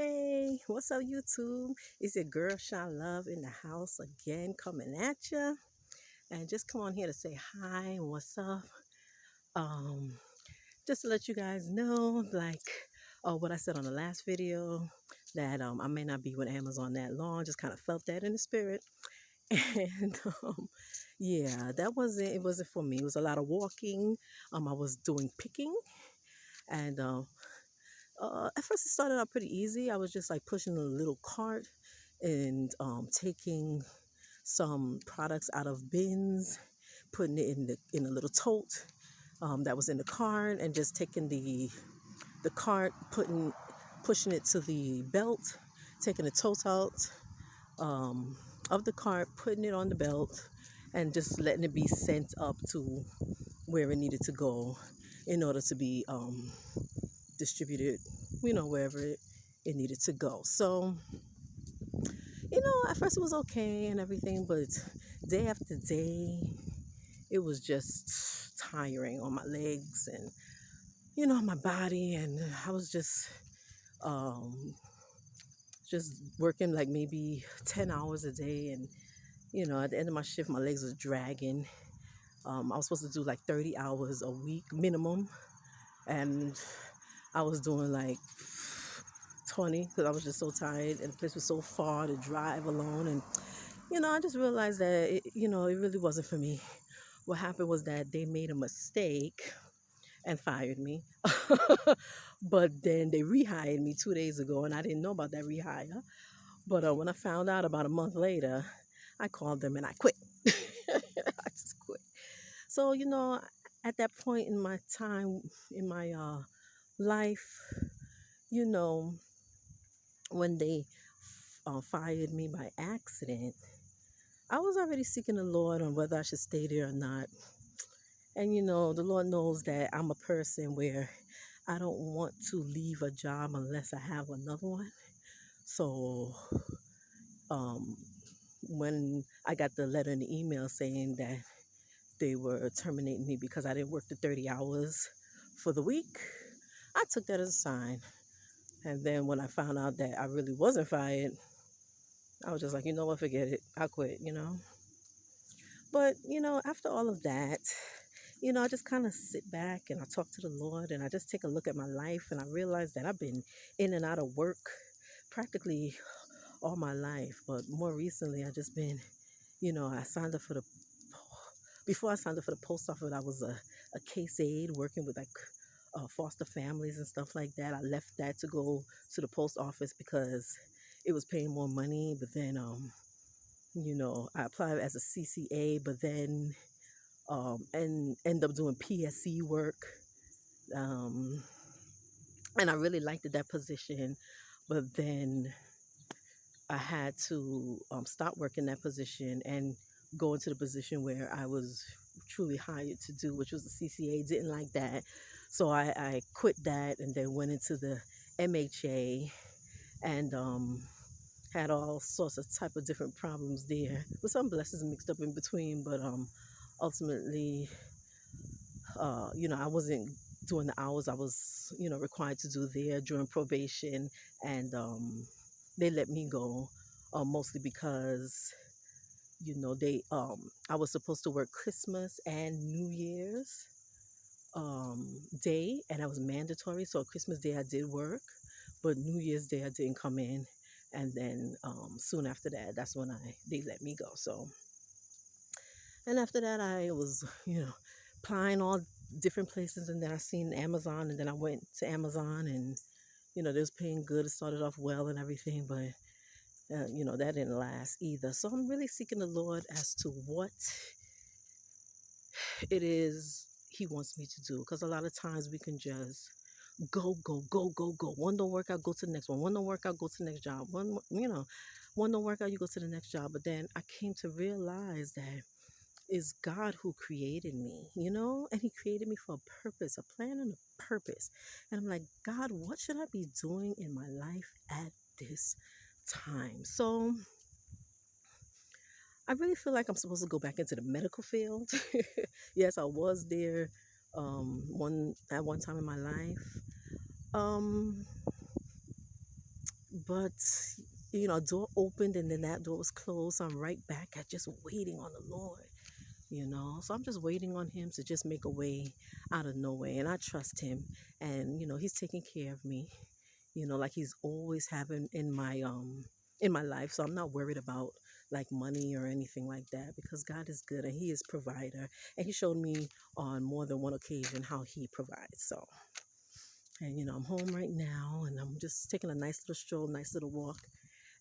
Hey, what's up, YouTube? It's your girl, Shy Love, in the house again, coming at ya. And just come on here to say hi and what's up. Um, just to let you guys know, what I said on the last video, that I may not be with Amazon that long. Just kind of felt that in the spirit, and yeah, it wasn't for me. It was a lot of walking. I was doing picking, and at first it started out pretty easy. I was just like pushing a little cart and taking some products out of bins, putting it in a little tote that was in the cart, and just taking the cart, pushing it to the belt, taking the tote out um, of the cart, putting it on the belt, and just letting it be sent up to where it needed to go in order to be distributed, wherever it needed to go. So, at first it was okay and everything, but day after day, it was just tiring on my legs and, my body. And I was um, just working like maybe 10 hours a day. And, at the end of my shift, my legs was dragging. I was supposed to do like 30 hours a week minimum. And I was doing like 20 because I was just so tired, and the place was so far to drive alone. And I just realized that it really wasn't for me. What happened was that they made a mistake and fired me. But then they rehired me 2 days ago, and I didn't know about that rehire. But when I found out about a month later, I called them and I quit. I just quit. So, at that point in my time, in my life, you know, when they fired me by accident, I was already seeking the Lord on whether I should stay there or not. And the Lord knows that I'm a person where I don't want to leave a job unless I have another one. So um, when I got the letter and the email saying that they were terminating me because I didn't work the 30 hours for the week, I took that as a sign. And then when I found out that I really wasn't fired, I was just like, you know what, forget it. I quit. But, after all of that, I just kind of sit back and I talk to the Lord, and I just take a look at my life, and I realize that I've been in and out of work practically all my life. But more recently, I just been, I signed up before I signed up for the post office, I was a case aide working with like foster families and stuff like that. I left that to go to the post office because it was paying more money. But then, I applied as a CCA, but then and end up doing PSE work. Um, and I really liked that position, but then I had to stop working that position and go into the position where I was truly hired to do, which was the CCA. Didn't like that, so I quit that and then went into the MHA, and had all sorts of type of different problems there, with some blessings mixed up in between. But ultimately, I wasn't doing the hours I was, required to do there during probation, and they let me go, mostly because, they I was supposed to work Christmas and New Year's Day, and that was mandatory. So Christmas Day I did work, but New Year's Day I didn't come in, and then soon after that, that's when they let me go. So, and after that, I was, applying all different places, and then I seen Amazon, and then I went to Amazon, and they was paying good. It started off well and everything, but that didn't last either. So I'm really seeking the Lord as to what it is He wants me to do, because a lot of times we can just go, go, go, go, go. One don't work out, go to the next one. One don't work out, go to the next job. One don't work out, you go to the next job. But then I came to realize that is God who created me, and He created me for a purpose, a plan and a purpose. And I'm like, God, what should I be doing in my life at this time? So I really feel like I'm supposed to go back into the medical field. Yes, I was there one time in my life. Um, but a door opened and then that door was closed. So I'm right back at just waiting on the Lord. So I'm just waiting on him to just make a way out of no way, and I trust him. And he's taking care of me, like he's always having in my life. So I'm not worried about like money or anything like that, because God is good and he is provider, and he showed me on more than one occasion how he provides. So, and I'm home right now, and I'm just taking a nice little stroll, nice little walk.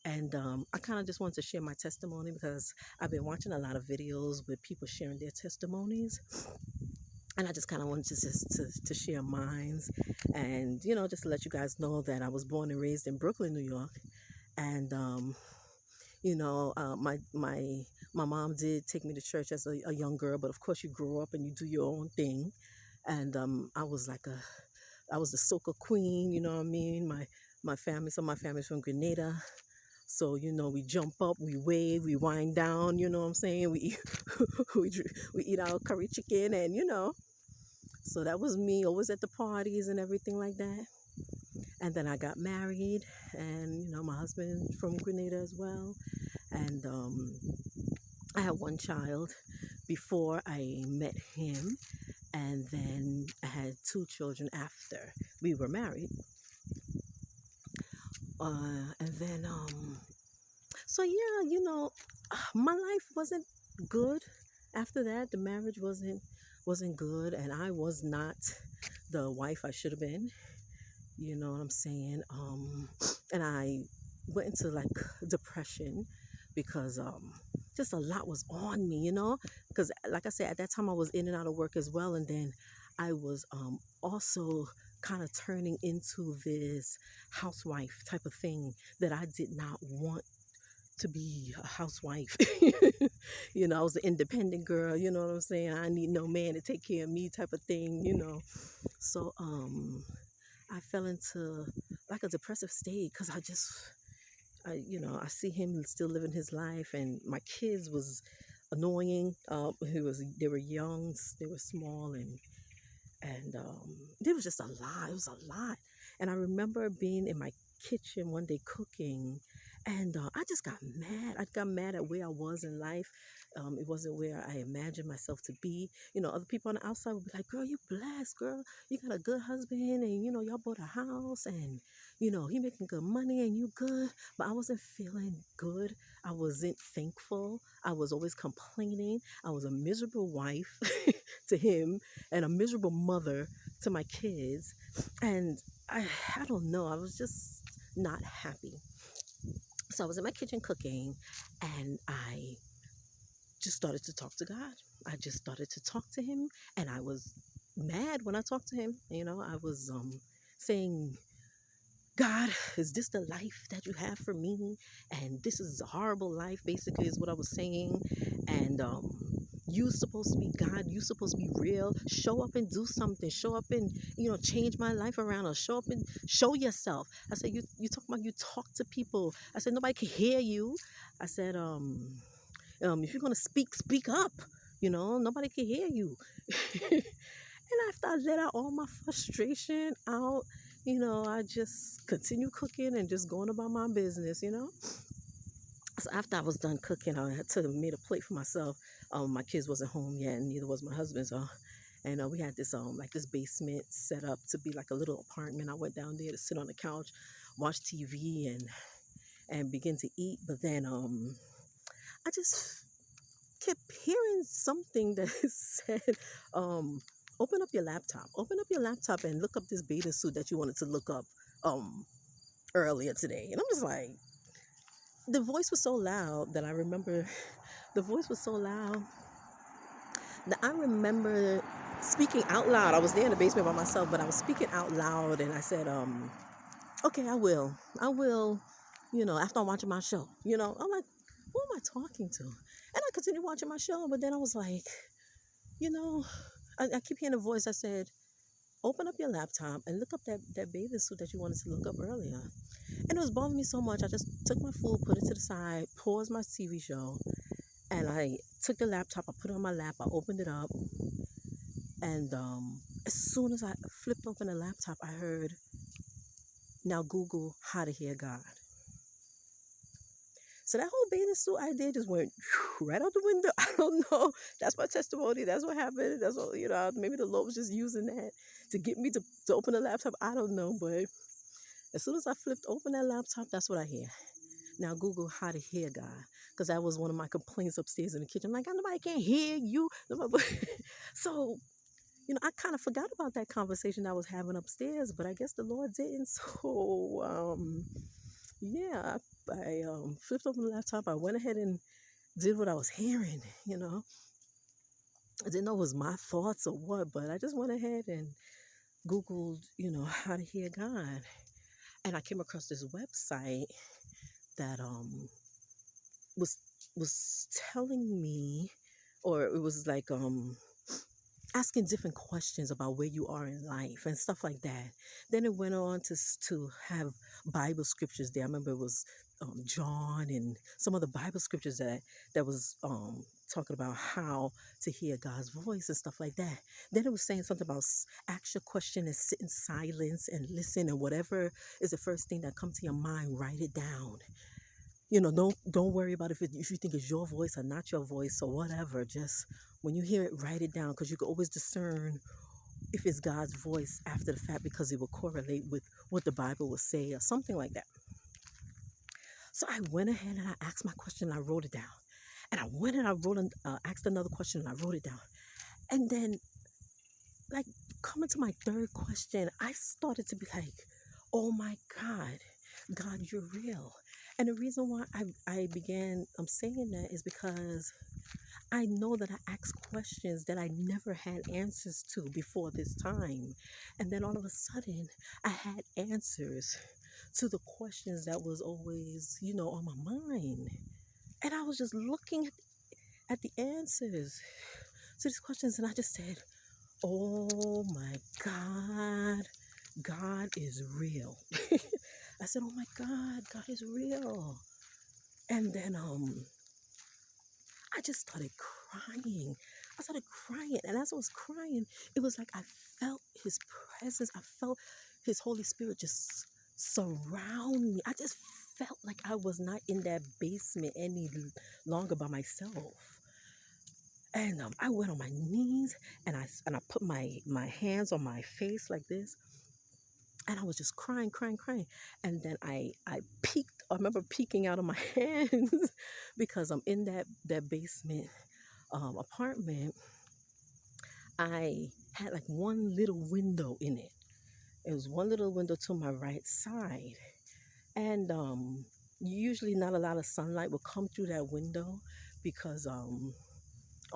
And I kind of just wanted to share my testimony, because I've been watching a lot of videos with people sharing their testimonies, and I just kind of wanted to just to share mine, and just to let you guys know that I was born and raised in Brooklyn, New York. And my mom did take me to church as a young girl, but of course you grow up and you do your own thing. And I was the soca queen, you know what I mean? Some of my family's from Grenada. So, we jump up, we wave, we wind down, you know what I'm saying? We eat, we eat our curry chicken, and so that was me, always at the parties and everything like that. And then I got married, and my husband from Grenada as well. And I had one child before I met him, and then I had two children after we were married. And then so yeah, my life wasn't good after that. The marriage wasn't good, and I was not the wife I should have been. You know what I'm saying? And I went into like depression, because just a lot was on me, because like I said, at that time I was in and out of work as well, and then I was also kind of turning into this housewife type of thing, that I did not want to be a housewife. I was an independent girl, you know what I'm saying? I need no man to take care of me type of thing. So I fell into like a depressive state, because I see him still living his life, and my kids was annoying. They were young, they were small, and there was just a lot. It was a lot. And I remember being in my kitchen one day cooking, and I just got mad. I got mad at where I was in life. It wasn't where I imagined myself to be. Other people on the outside would be like, "Girl, you blessed, girl. You got a good husband, and y'all bought a house, and he making good money, and you good." But I wasn't feeling good. I wasn't thankful. I was always complaining. I was a miserable wife to him, and a miserable mother to my kids. And I don't know. I was just not happy. So I was in my kitchen cooking, and I just started to talk to God. I just started to talk to him, and I was mad when I talked to him. I was saying, "God, is this the life that you have for me? And this is a horrible life," basically, is what I was saying. And you supposed to be God. You supposed to be real. Show up and do something. Show up and change my life around. Or show up and show yourself. I said, you talk about, you talk to people. I said, nobody can hear you. I said, if you're gonna speak up. Nobody can hear you. And after I let out all my frustration out, I just continue cooking and just going about my business. So after I was done cooking, I had to made a plate for myself. My kids wasn't home yet, and neither was my husband. So, and we had this like this basement set up to be like a little apartment. I went down there to sit on the couch, watch TV, and begin to eat. But then I just kept hearing something that said, open up your laptop. Open up your laptop and look up this bathing suit that you wanted to look up earlier today. And I'm just like, the voice was so loud that I remember, the voice was so loud that I remember speaking out loud. I was there in the basement by myself, but I was speaking out loud, and I said, okay, I will, after I'm watching my show. I'm like, who am I talking to? And I continued watching my show, but then I was like, I keep hearing a voice. I said, open up your laptop and look up that bathing suit that you wanted to look up earlier. And it was bothering me so much. I just took my food, put it to the side, paused my TV show, and I took the laptop, I put it on my lap, I opened it up, and as soon as I flipped open the laptop, I heard, now Google how to hear God. So that whole bathing suit idea just went right out the window. I don't know. That's my testimony. That's what happened. That's what, maybe the Lord was just using that to get me to open the laptop. I don't know. But as soon as I flipped open that laptop, that's what I hear. Now Google how to hear God, because that was one of my complaints upstairs in the kitchen. I'm like, nobody can hear you. So, I kind of forgot about that conversation I was having upstairs, but I guess the Lord didn't. So, yeah, I flipped open the laptop. I went ahead and did what I was hearing. I didn't know it was my thoughts or what, but I just went ahead and Googled, how to hear God. And I came across this website that was was telling me, or it was like asking different questions about where you are in life and stuff like that. Then it went on to have Bible scriptures there. I remember it was John and some other Bible scriptures that was talking about how to hear God's voice and stuff like that. Then it was saying something about ask your question and sit in silence and listen, and whatever is the first thing that comes to your mind, write it down. Don't worry about if you think it's your voice or not your voice or whatever. Just when you hear it, write it down, because you can always discern if it's God's voice after the fact, because it will correlate with what the Bible will say or something like that. So I went ahead and I asked my question and I wrote it down. And I went and I asked another question and I wrote it down. And then, like, coming to my third question, I started to be like, oh my God, God, you're real. And the reason why I began saying that is because I know that I asked questions that I never had answers to before this time. And then all of a sudden, I had answers to the questions that was always, on my mind. And I was just looking at the answers to these questions, and I just said, oh my God, God is real. I said, oh my God, God is real. And then I just started crying. I started crying. And as I was crying, it was like I felt his presence. I felt his Holy Spirit just surround me. I just felt like I was not in that basement any longer by myself. And I went on my knees and I put my hands on my face like this. And I was just crying, crying, crying. And then I peeked. I remember peeking out of my hands because I'm in that basement apartment. I had like one little window in it. It was one little window to my right side. And usually not a lot of sunlight will come through that window, because on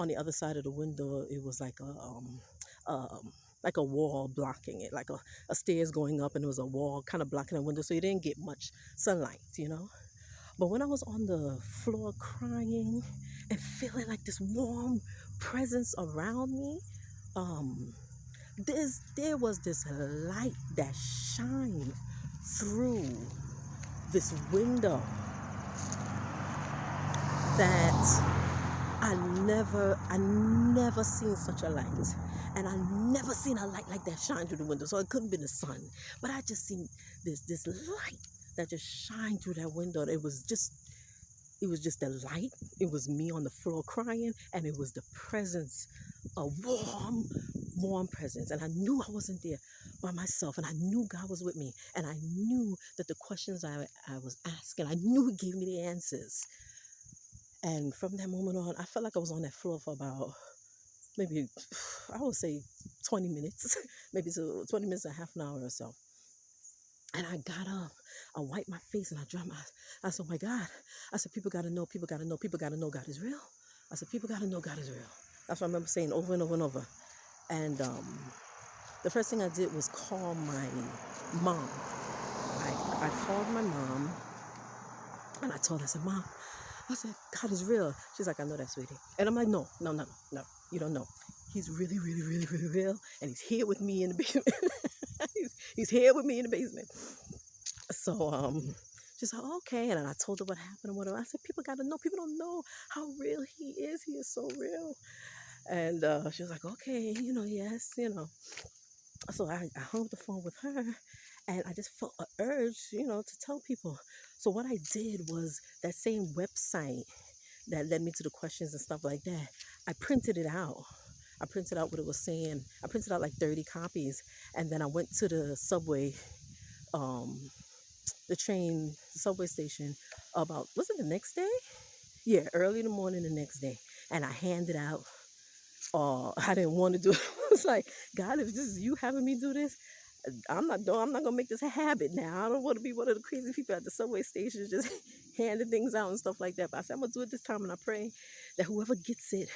the other side of the window it was like a wall blocking it, like a stairs going up, and it was a wall kind of blocking the window, so you didn't get much sunlight. But when I was on the floor crying and feeling like this warm presence around me, um there was this light that shined through this window that I never seen such a light. And I never seen a light like that shine through the window. So it couldn't be the sun. But I just seen this light that just shined through that window. It was just the light. It was me on the floor crying, and it was the presence, a warm presence. And I knew I wasn't there by myself, and I knew God was with me, and I knew that the questions I was asking, I knew He gave me the answers. And from that moment on, I felt like I was on that floor for about maybe, I would say 20 minutes, maybe 20 minutes and half an hour or so. And I got up, I wiped my face, and I dried my eyes. I said, oh my God. I said, people got to know God is real. I said, people got to know God is real. That's what I remember saying over and over and over. And the first thing I did was call my mom. I called my mom, and I told her, I said, Mom, I said, God is real. She's like, I know that, sweetie. And I'm like, no, you don't know. He's really, really, really, really real. And he's here with me in the basement. he's here with me in the basement. So she's like, okay. And then I told her what happened and whatever. I said, people got to know. People don't know how real he is. He is so real. And she was like, okay, yes. So I hung up the phone with her. and I just felt an urge, to tell people. So what I did was that same website that led me to the questions and stuff like that. I printed it out. I printed out what it was saying. I printed out like 30 copies, and then I went to the subway, um, the train, the subway station. About was it the next day? Yeah, early in the morning the next day, and I handed out. I didn't want to do it. I was like, God, if this is you having me do this, I'm not doing. I'm not gonna make this a habit now. I don't want to be one of the crazy people at the subway stations just handing things out and stuff like that. But I said I'm gonna do it this time, and I pray that whoever gets it,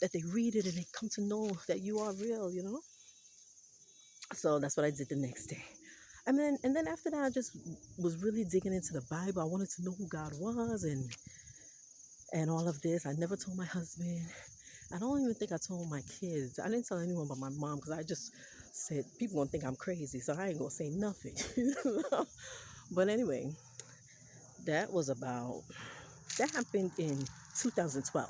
that they read it and they come to know that you are real. So that's what I did the next day. And then after that, I just was really digging into the Bible. I wanted to know who God was and all of this. I never told my husband. I don't even think I told my kids. I didn't tell anyone but my mom because I just said people gonna think I'm crazy, so I ain't gonna say nothing. But anyway, that was about that happened in 2012.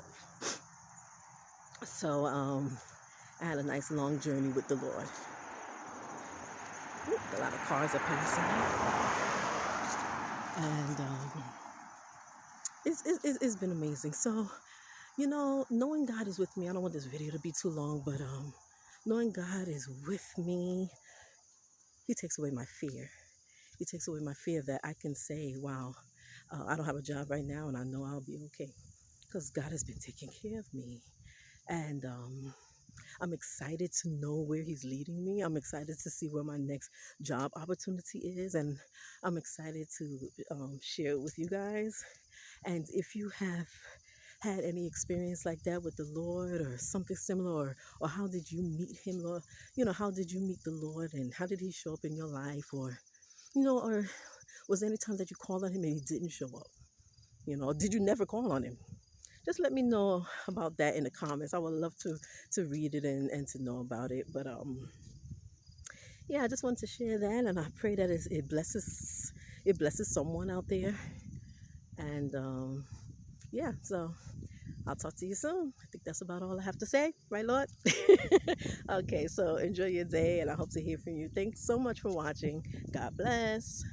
So I had a nice long journey with the Lord. Oop, a lot of cars are passing, and it's been amazing. So knowing God is with me. I don't want this video to be too long, but knowing God is with me, He takes away my fear. He takes away my fear that I can say, wow, I don't have a job right now and I know I'll be okay because God has been taking care of me. And I'm excited to know where He's leading me. I'm excited to see where my next job opportunity is. And I'm excited to share it with you guys. And if you have had any experience like that with the Lord or something similar, or how did you meet Him, Lord? How did you meet the Lord and how did He show up in your life? Or was there any time that you called on Him and He didn't show up? Did you never call on Him? Just let me know about that in the comments. I would love to read it and to know about it. But yeah, I just wanted to share that, and I pray that it blesses someone out there. And yeah, so I'll talk to you soon. I think that's about all I have to say, right, Lord? Okay, so enjoy your day, and I hope to hear from you. Thanks so much for watching. God bless.